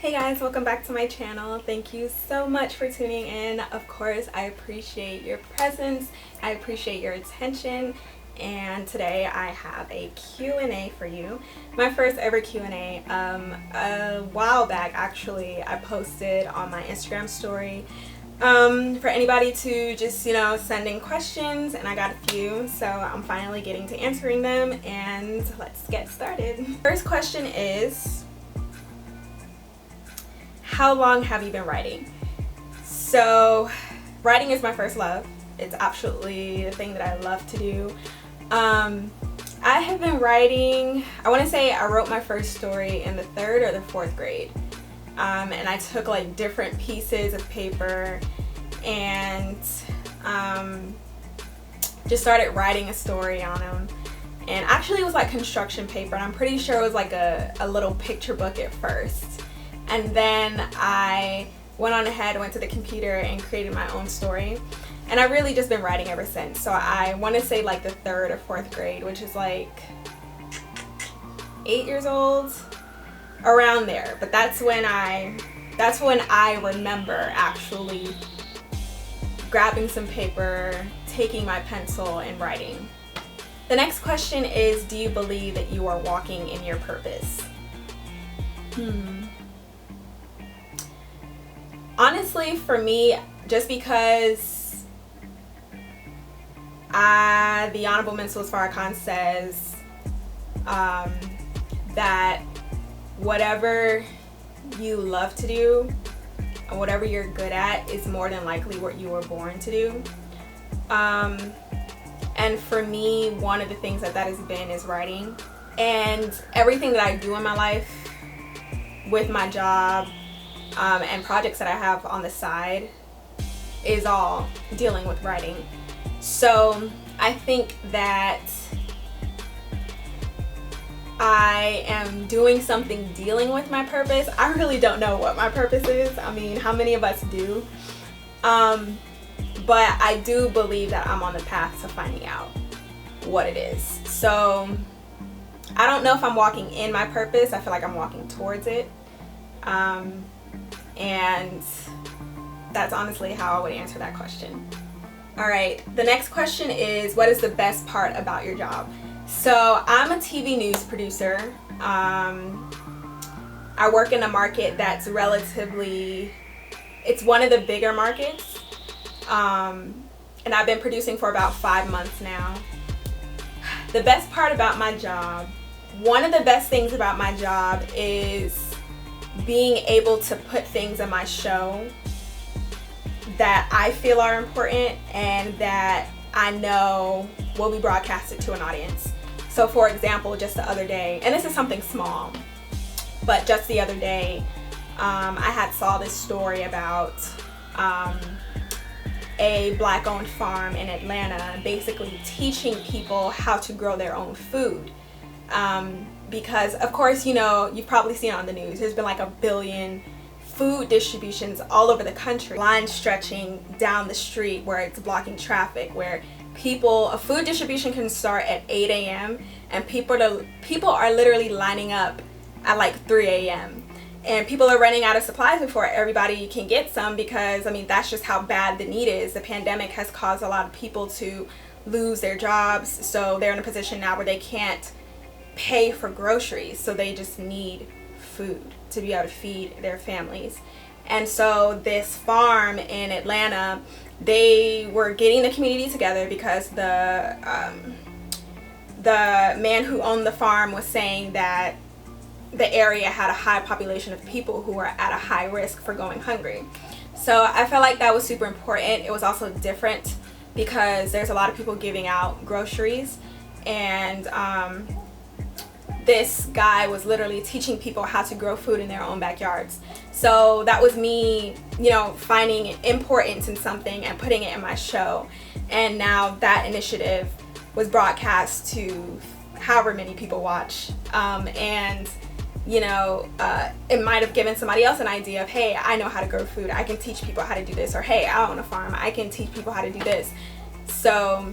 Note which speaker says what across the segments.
Speaker 1: Hey guys, welcome back to my channel. Thank you so much for tuning in. Of course, I appreciate your presence. I appreciate your attention. And today I have a Q&A for you. My first ever Q&A. A while back, actually, I posted on my Instagram story for anybody to just, send in questions, and I got a few, so I'm finally getting to answering them, and let's get started. First question is, how long have you been writing? So, writing is my first love. It's absolutely the thing that I love to do. I have been writing, I want to say I wrote my first story in the 3rd or the 4th grade. And I took like different pieces of paper and just started writing a story on them. And actually it was like construction paper, and I'm pretty sure it was like a little picture book at first. And then I went on ahead, went to the computer and created my own story. And I've really just been writing ever since. So I want to say like the 3rd or 4th grade, which is like 8 years old, around there. But that's when I remember actually grabbing some paper, taking my pencil and writing. The next question is, do you believe that you are walking in your purpose? Honestly, for me, just because the Honorable Mensalist Farrakhan says that whatever you love to do and whatever you're good at is more than likely what you were born to do. And for me, one of the things that has been is writing. And everything that I do in my life with my job and projects that I have on the side is all dealing with writing. So I think that I am doing something dealing with my purpose. I really don't know what my purpose is. I mean, how many of us do? But I do believe that I'm on the path to finding out what it is. So I don't know if I'm walking in my purpose. I feel like I'm walking towards it. And that's honestly how I would answer that question. All right, the next question is, what is the best part about your job? So I'm a TV news producer. I work in a market that's it's one of the bigger markets. And I've been producing for about 5 months now. The best part about my job, one of the best things about my job is being able to put things in my show that I feel are important and that I know will be broadcasted to an audience. So for example, just the other day, and this is something small, but just the other day, I saw this story about a Black-owned farm in Atlanta basically teaching people how to grow their own food. Because of course, you've probably seen it on the news, there's been like 1 billion food distributions all over the country, lines stretching down the street where it's blocking traffic, where a food distribution can start at 8 a.m. and people are literally lining up at like 3 a.m. and people are running out of supplies before everybody can get some, because I mean that's just how bad the need is. The pandemic has caused a lot of people to lose their jobs, so they're in a position now where they can't pay for groceries, so they just need food to be able to feed their families. And so this farm in Atlanta, they were getting the community together because the man who owned the farm was saying that the area had a high population of people who were at a high risk for going hungry. So I felt like that was super important. It was also different because there's a lot of people giving out groceries, and this guy was literally teaching people how to grow food in their own backyards. So that was me, finding importance in something and putting it in my show. And now that initiative was broadcast to however many people watch. And it might have given somebody else an idea of, hey, I know how to grow food. I can teach people how to do this. Or, hey, I own a farm. I can teach people how to do this. So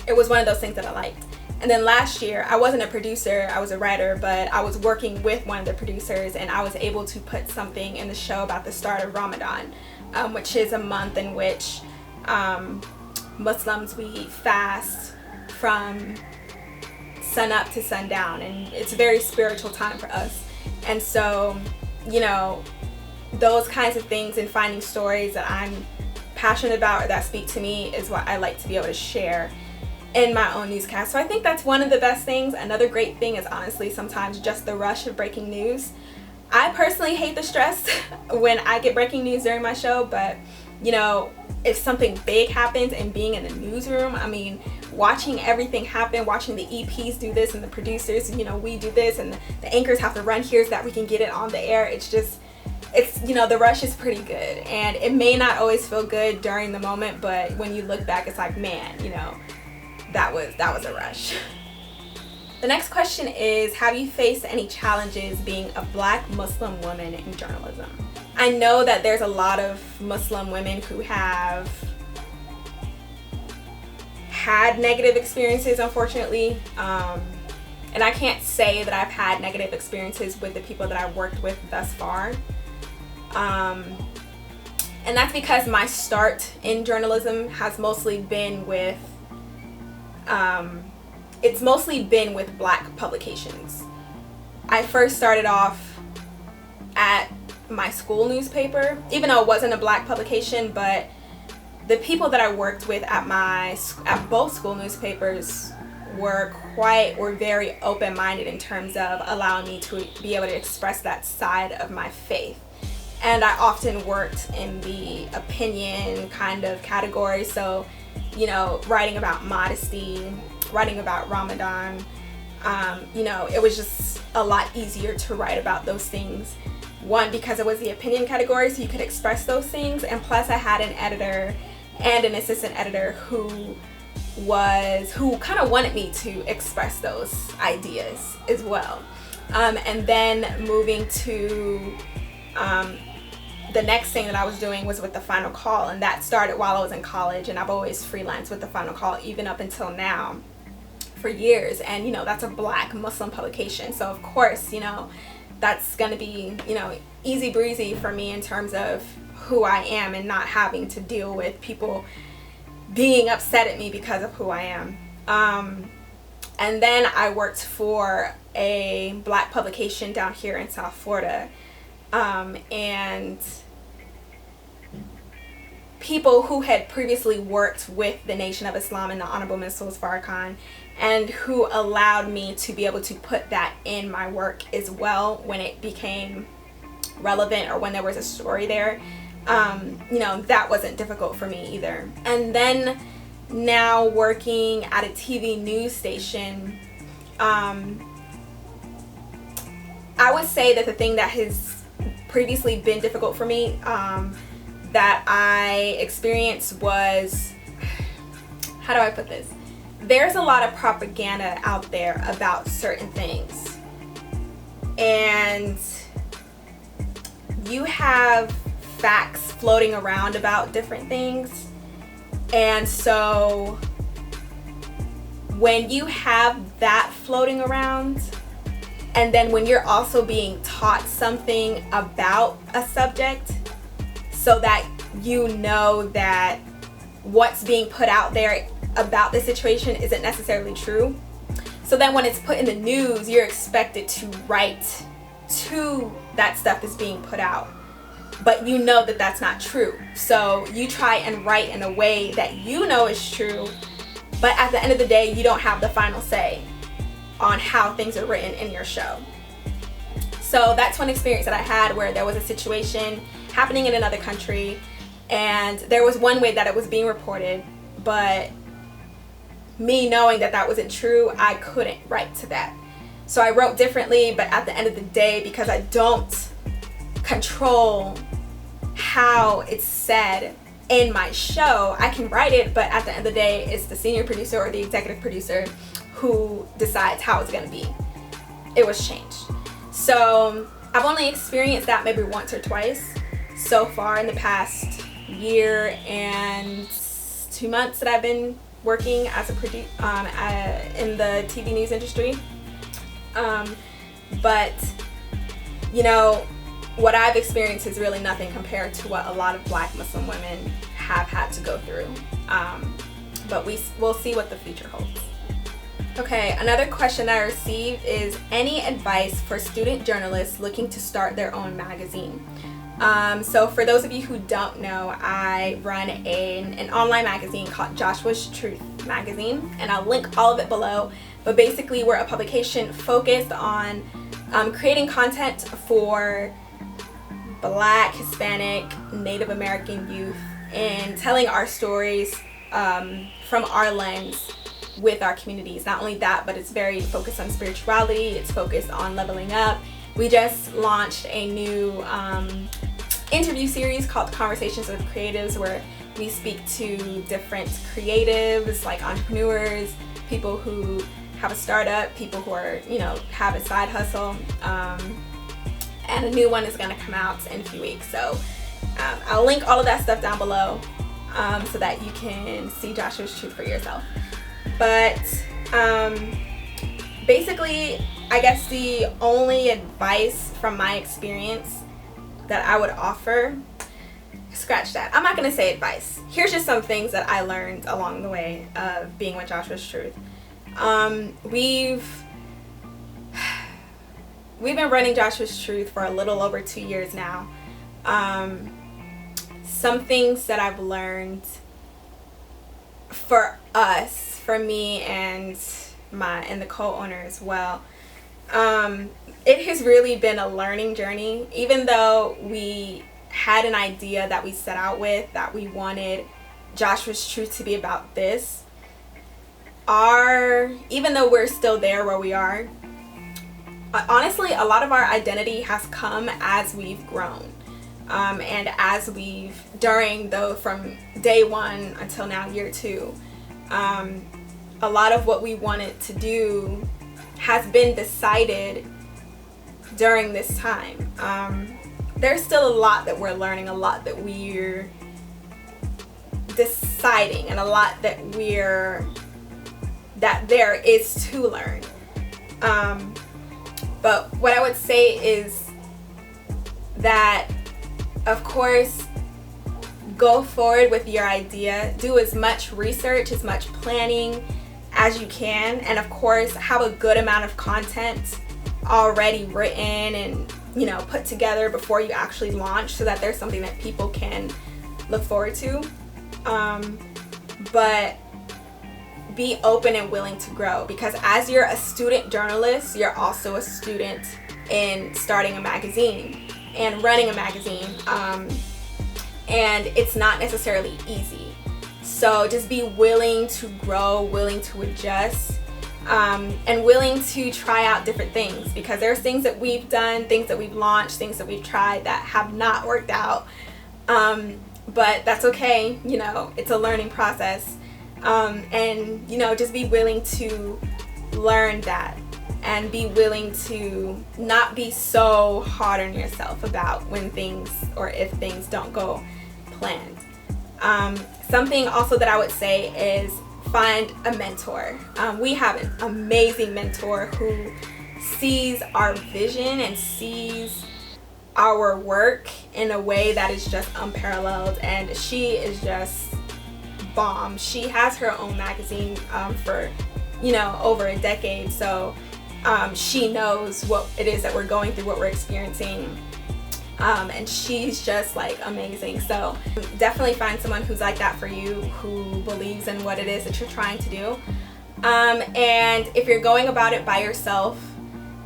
Speaker 1: it was one of those things that I liked. And then last year, I wasn't a producer, I was a writer, but I was working with one of the producers, and I was able to put something in the show about the start of Ramadan, which is a month in which Muslims, we fast from sun up to sundown, and it's a very spiritual time for us. And so, you know, those kinds of things and finding stories that I'm passionate about or that speak to me is what I like to be able to share in my own newscast. So I think that's one of the best things. Another great thing is honestly sometimes just the rush of breaking news. I personally hate the stress when I get breaking news during my show, but you know, if something big happens and being in the newsroom, I mean, watching everything happen, watching the EPs do this and the producers, you know, we do this and the anchors have to run here so that we can get it on the air. It's, you know, the rush is pretty good, and it may not always feel good during the moment, but when you look back, it's like, man, you know, that was a rush. The next question is, have you faced any challenges being a Black Muslim woman in journalism? I know that there's a lot of Muslim women who have had negative experiences, unfortunately. And I can't say that I've had negative experiences with the people that I've worked with thus far. And that's because my start in journalism has mostly been with it's mostly been with Black publications. I first started off at my school newspaper, even though it wasn't a Black publication, but the people that I worked with at both school newspapers were very open-minded in terms of allowing me to be able to express that side of my faith. And I often worked in the opinion kind of category, so you know, writing about modesty, writing about Ramadan, you know, it was just a lot easier to write about those things. One, because it was the opinion category, so you could express those things, and plus I had an editor and an assistant editor who kind of wanted me to express those ideas as well. And then moving to the next thing that I was doing was with the Final Call, and that started while I was in college, and I've always freelanced with the Final Call even up until now for years. And you know, that's a Black Muslim publication, so of course, you know, that's gonna be, you know, easy breezy for me in terms of who I am and not having to deal with people being upset at me because of who I am. And then I worked for a Black publication down here in South Florida, and people who had previously worked with the Nation of Islam and the Honorable Mrs. Farrakhan, and who allowed me to be able to put that in my work as well when it became relevant or when there was a story there. You know, that wasn't difficult for me either. And then now working at a TV news station, I would say that the thing that has previously been difficult for me that I experienced was, how do I put this? There's a lot of propaganda out there about certain things, and you have facts floating around about different things. And so when you have that floating around, and then when you're also being taught something about a subject, so that you know that what's being put out there about the situation isn't necessarily true. So then when it's put in the news, you're expected to write to that stuff that's being put out, but you know that that's not true. So you try and write in a way that you know is true, but at the end of the day, you don't have the final say on how things are written in your show. So that's one experience that I had where there was a situation happening in another country, and there was one way that it was being reported, but me knowing that that wasn't true, I couldn't write to that. So I wrote differently, but at the end of the day, because I don't control how it's said in my show, I can write it, but at the end of the day, it's the senior producer or the executive producer who decides how it's going to be. It was changed. So I've only experienced that maybe once or twice so far in the past year and 2 months that I've been working as a in the TV news industry. But you know, what I've experienced is really nothing compared to what a lot of Black Muslim women have had to go through. But we'll see what the future holds. Okay, another question that I received is any advice for student journalists looking to start their own magazine? So for those of you who don't know, I run an online magazine called Joshua's Truth Magazine, and I'll link all of it below. But basically, we're a publication focused on creating content for Black, Hispanic, Native American youth and telling our stories from our lens with our communities. Not only that, but it's very focused on spirituality, it's focused on leveling up. We just launched a new interview series called Conversations with Creatives, where we speak to different creatives like entrepreneurs, people who have a startup, people who are, you know, have a side hustle. And a new one is going to come out in a few weeks. So I'll link all of that stuff down below so that you can see Joshua's Truth for yourself. But basically, I guess the only advice from my experience that I would offer, scratch that. I'm not going to say advice. Here's just some things that I learned along the way of being with Joshua's Truth. We've been running Joshua's Truth for a little over 2 years now. Some things that I've learned for us, for me and the co-owner as well, it has really been a learning journey. Even though we had an idea that we set out with, that we wanted Joshua's Truth to be about this, even though we're still there where we are, honestly, a lot of our identity has come as we've grown. And as from day one until now, year 2, a lot of what we wanted to do has been decided during this time. There's still a lot that we're learning, a lot that we're deciding, and a lot that there is to learn. But what I would say is that, of course, go forward with your idea. Do as much research, as much planning as you can, and of course, have a good amount of content already written and, you know, put together before you actually launch, so that there's something that people can look forward to. But be open and willing to grow, because as you're a student journalist, you're also a student in starting a magazine and running a magazine, and it's not necessarily easy. So just be willing to grow, willing to adjust, and willing to try out different things, because there's things that we've done, things that we've launched, things that we've tried that have not worked out, but that's okay. You know, it's a learning process. And, you know, just be willing to learn that, and be willing to not be so hard on yourself about when things or if things don't go planned. Something also that I would say is find a mentor. We have an amazing mentor who sees our vision and sees our work in a way that is just unparalleled, and she is just bomb. She has her own magazine for, you know, over a decade, so she knows what it is that we're going through, what we're experiencing, and she's just like amazing. So definitely find someone who's like that for you, who believes in what it is that you're trying to do. And if you're going about it by yourself,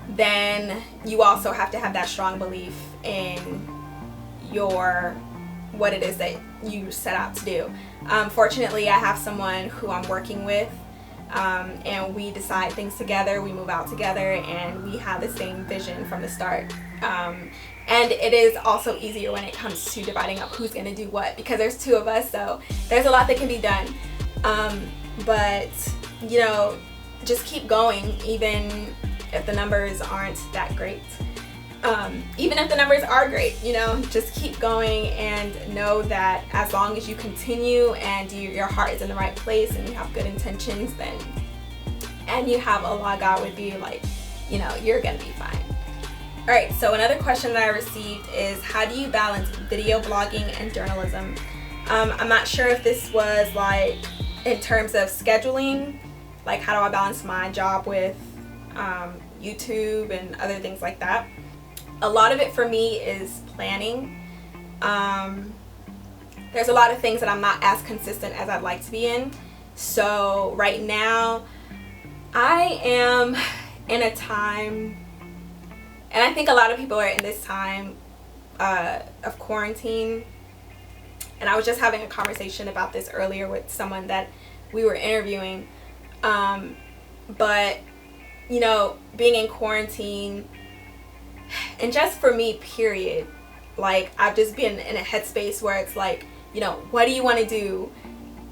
Speaker 1: then you also have to have that strong belief in what it is that you set out to do. Fortunately, I have someone who I'm working with, and we decide things together, we move out together, and we have the same vision from the start. And it is also easier when it comes to dividing up who's going to do what, because there's 2 of us, so there's a lot that can be done. But, you know, just keep going, even if the numbers aren't that great. Even if the numbers are great, you know, just keep going and know that as long as you continue and your heart is in the right place and you have good intentions, then, and you have Allah God with you, like, you know, you're gonna be fine. All right, so another question that I received is, how do you balance video blogging and journalism? I'm not sure if this was like in terms of scheduling, like how do I balance my job with YouTube and other things like that. A lot of it for me is planning. There's a lot of things that I'm not as consistent as I'd like to be in. So right now I am in a time, and I think a lot of people are in this time of quarantine, and I was just having a conversation about this earlier with someone that we were interviewing, but you know, being in quarantine, and just for me, period, like I've just been in a headspace where it's like, you know, what do you want to do?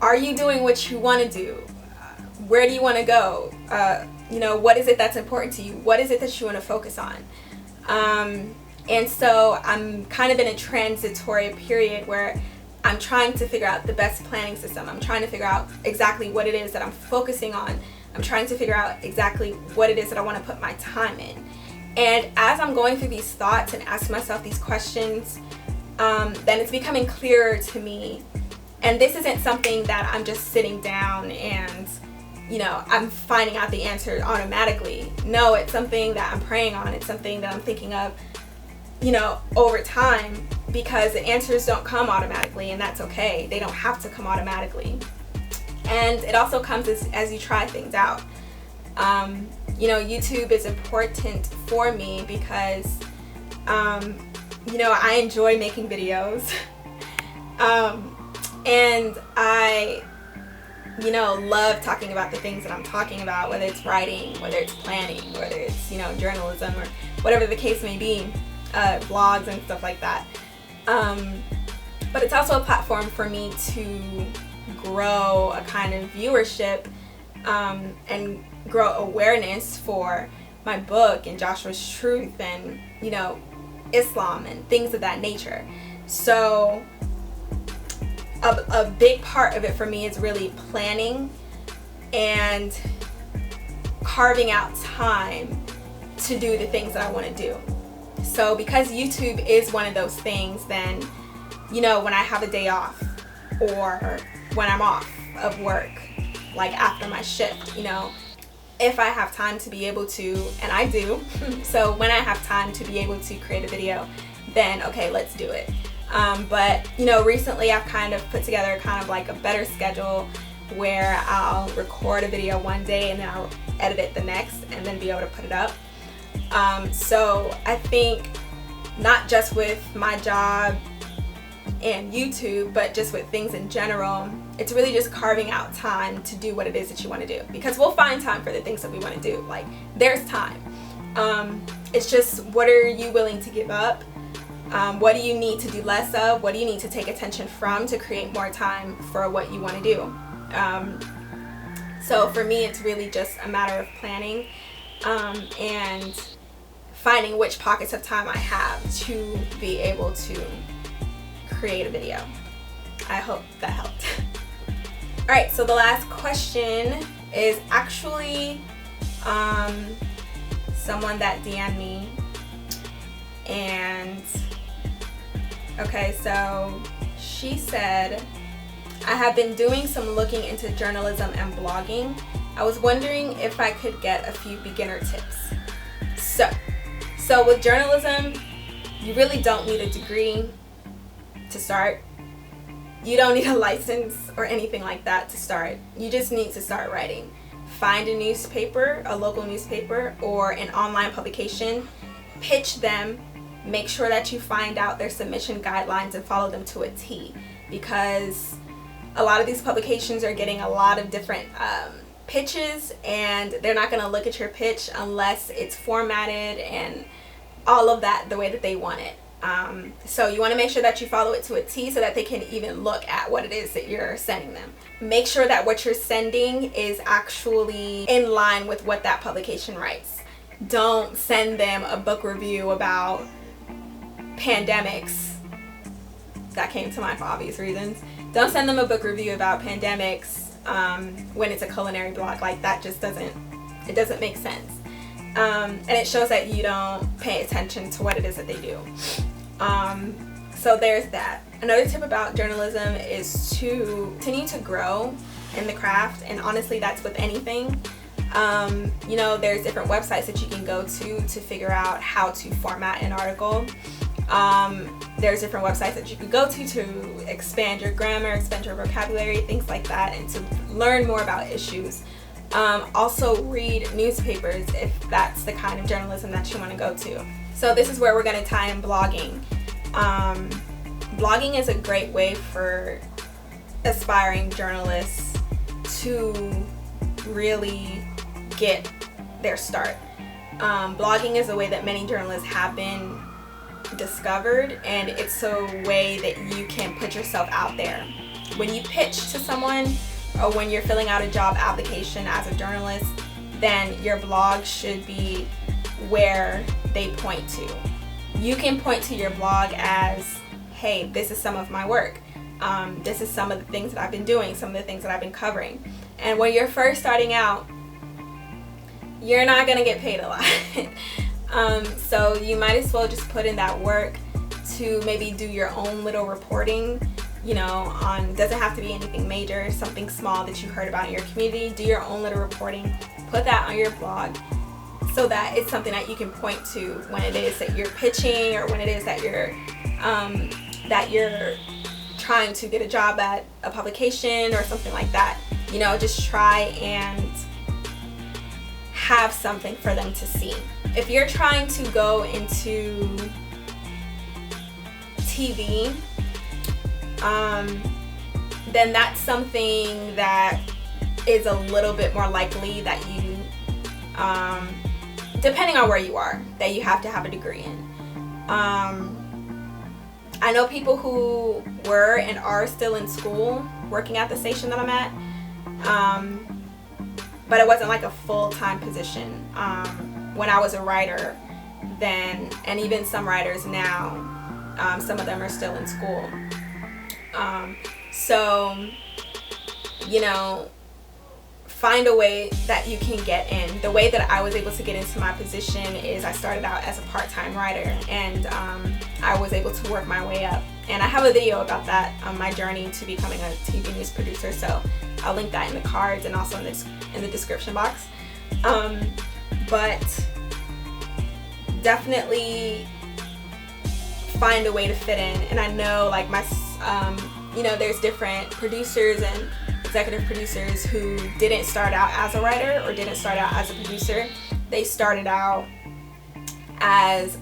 Speaker 1: Are you doing what you want to do? Where do you want to go? You know, what is it that's important to you? What is it that you want to focus on? And so I'm kind of in a transitory period where I'm trying to figure out the best planning system. I'm trying to figure out exactly what it is that I'm focusing on. I'm trying to figure out exactly what it is that I want to put my time in. And as I'm going through these thoughts and asking myself these questions, then it's becoming clearer to me. And this isn't something that I'm just sitting down and, you know, I'm finding out the answer automatically. No, it's something that I'm praying on. It's something that I'm thinking of, you know, over time, because the answers don't come automatically, and that's okay. They don't have to come automatically. And it also comes as you try things out. You know, YouTube is important for me because, you know, I enjoy making videos. And I, you know, love talking about the things that I'm talking about, whether it's writing, whether it's planning, whether it's, you know, journalism or whatever the case may be, blogs and stuff like that. But it's also a platform for me to grow a kind of viewership and grow awareness for my book and Joshua's Truth and, you know, Islam and things of that nature. So a big part of it for me is really planning and carving out time to do the things that I want to do. So because YouTube is one of those things, then, you know, when I have a day off or when I'm off of work, like after my shift, you know, if I have time to be able to, and I do, so when I have time to be able to create a video, then okay, let's do it. But, you know, recently I've kind of put together kind of like a better schedule where I'll record a video one day and then I'll edit it the next and then be able to put it up. So I think not just with my job and YouTube, but just with things in general, it's really just carving out time to do what it is that you want to do, because we'll find time for the things that we want to do. Like, there's time. It's just, what are you willing to give up? What do you need to do less of? What do you need to take attention from to create more time for what you want to do? So for me, it's really just a matter of planning and finding which pockets of time I have to be able to create a video. I hope that helped. Alright, so the last question is actually someone that DM'd me. And okay, so she said, I have been doing some looking into journalism and blogging. I was wondering if I could get a few beginner tips. So with journalism, you really don't need a degree to start. You don't need a license or anything like that to start. You just need to start writing. Find a newspaper, a local newspaper, or an online publication. Pitch them. Make sure that you find out their submission guidelines and follow them to a T, because a lot of these publications are getting a lot of different pitches, and they're not going to look at your pitch unless it's formatted and all of that the way that they want it. So you want to make sure that you follow it to a T so that they can even look at what it is that you're sending them. Make sure that what you're sending is actually in line with what that publication writes. don't send them a book review about pandemics. That came to mind for obvious reasons. Don't send them a book review about pandemics when it's a culinary blog. Like, that just doesn't make sense. And it shows that you don't pay attention to what it is that they do. So there's that. Another tip about journalism is to continue to grow in the craft, and honestly that's with anything. You know, there's different websites that you can go to figure out how to format an article. There's different websites that you can go to expand your grammar, expand your vocabulary, things like that, and to learn more about issues. Also read newspapers if that's the kind of journalism that you want to go to. So this is where we're going to tie in blogging. Blogging is a great way for aspiring journalists to really get their start. Blogging is a way that many journalists have been discovered, and it's a way that you can put yourself out there. When you pitch to someone, or when you're filling out a job application as a journalist, then your blog should be where they point to. You can point to your blog as, hey, this is some of my work. This is some of the things that I've been doing, some of the things that I've been covering. And when you're first starting out, you're not gonna get paid a lot. So you might as well just put in that work to maybe do your own little reporting, you know, doesn't have to be anything major, something small that you heard about in your community. Do your own little reporting, put that on your blog so that it's something that you can point to when it is that you're pitching, or when it is that you're trying to get a job at a publication or something like that. You know, just try and have something for them to see. If you're trying to go into TV, then that's something that is a little bit more likely that you, depending on where you are, that you have to have a degree in. I know people who were and are still in school working at the station that I'm at, but it wasn't like a full-time position. When I was a writer then, and even some writers now, some of them are still in school. So, you know, find a way that you can get in. The way that I was able to get into my position is I started out as a part-time writer, and I was able to work my way up. And I have a video about that on my journey to becoming a TV news producer, so I'll link that in the cards and also in the description box. But definitely find a way to fit in. And I know, like, you know, there's different producers and executive producers who didn't start out as a writer or didn't start out as a producer. They started out as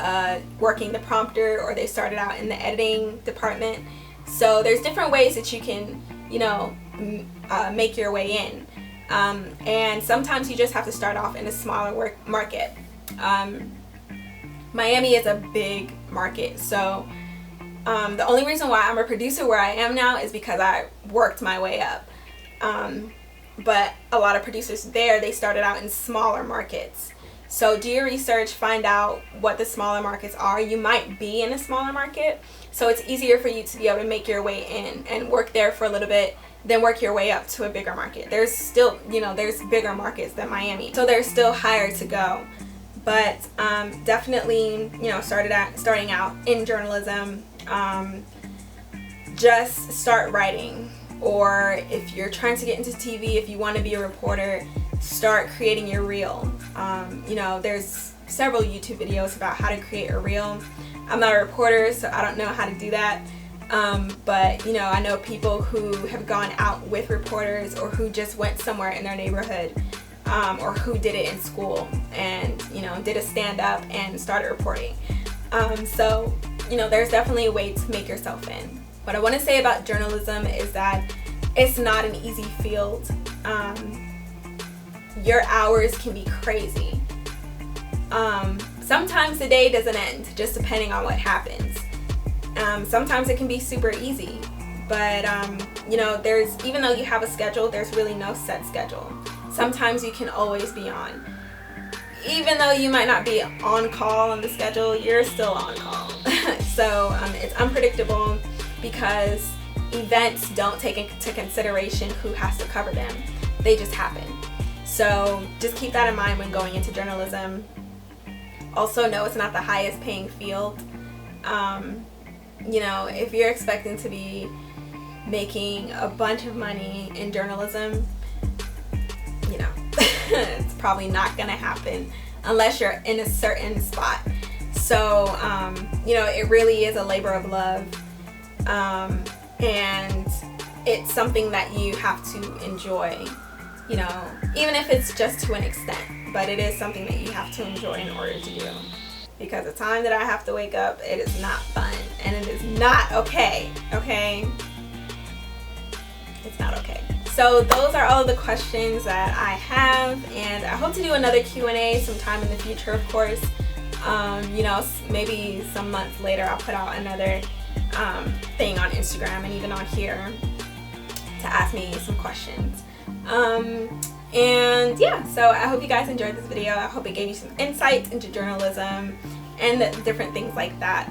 Speaker 1: working the prompter, or they started out in the editing department. So there's different ways that you can, you know, make your way in. And sometimes you just have to start off in a smaller market. Miami is a big market, so the only reason why I'm a producer where I am now is because I worked my way up. But a lot of producers there, they started out in smaller markets. So do your research, find out what the smaller markets are. You might be in a smaller market, so it's easier for you to be able to make your way in and work there for a little bit, then work your way up to a bigger market. There's still, you know, there's bigger markets than Miami, so there's still higher to go. But definitely, you know, starting out in journalism, just start writing. Or if you're trying to get into TV, if you want to be a reporter, start creating your reel. You know, there's several YouTube videos about how to create a reel. I'm not a reporter, so I don't know how to do that. But, you know, I know people who have gone out with reporters, or who just went somewhere in their neighborhood, or who did it in school and, you know, did a stand-up and started reporting. So, you know, there's definitely a way to make yourself in. What I want to say about journalism is that it's not an easy field. Your hours can be crazy. Sometimes the day doesn't end, just depending on what happens. Sometimes it can be super easy, but you know, even though you have a schedule, there's really no set schedule. Sometimes you can always be on. even though you might not be on call on the schedule, you're still on call. So it's unpredictable because events don't take into consideration who has to cover them. They just happen. So just keep that in mind when going into journalism. Also know it's not the highest paying field. You know, if you're expecting to be making a bunch of money in journalism, you know, it's probably not gonna happen unless you're in a certain spot. So, you know, it really is a labor of love. And it's something that you have to enjoy, you know, even if it's just to an extent, but it is something that you have to enjoy in order to do. Because the time that I have to wake up, it is not fun, and it is not okay, okay? It's not okay. So those are all of the questions that I have, and I hope to do another Q&A sometime in the future, of course. You know, maybe some months later I'll put out another thing on Instagram and even on here to ask me some questions. And yeah, so I hope you guys enjoyed this video. I hope it gave you some insight into journalism and different things like that.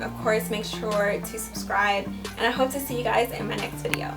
Speaker 1: Of course, make sure to subscribe, and I hope to see you guys in my next video.